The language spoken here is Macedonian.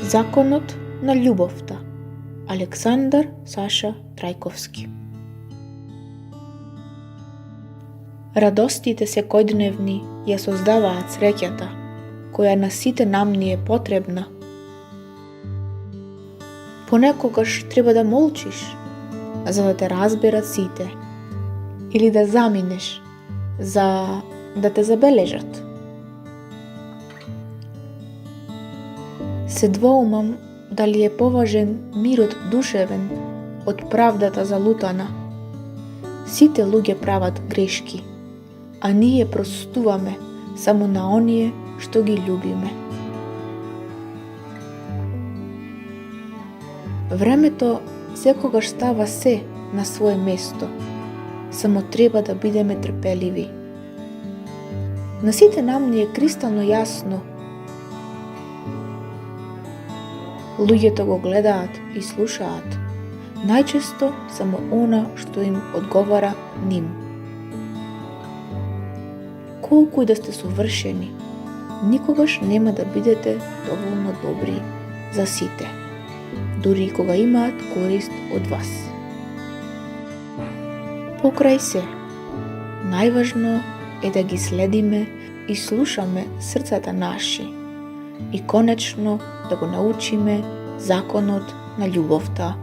Законот на љубовта. Александар Саша Трајковски. Радостите секојдневни ја создаваат среќата, која на сите нам ни е потребна. Понекогаш треба да молчиш, за да те разберат сите, или да заминеш, за да те забележат. Се двоумам дали е поважен мирот душевен од правдата залутана. Сите луѓе прават грешки, а ние простуваме само на оние што ги љубиме. Времето секогаш става се на свое место, само треба да бидеме трпеливи. На сите нам ни е кристално јасно. Луѓето го гледаат и слушаат, најчесто само она што им одговара ним. Колку и да сте совршени, никогаш нема да бидете доволно добри за сите, дури и кога имаат корист од вас. Покрај се, најважно е да ги следиме и слушаме срцата наши и конечно да го научиме законот на љубовта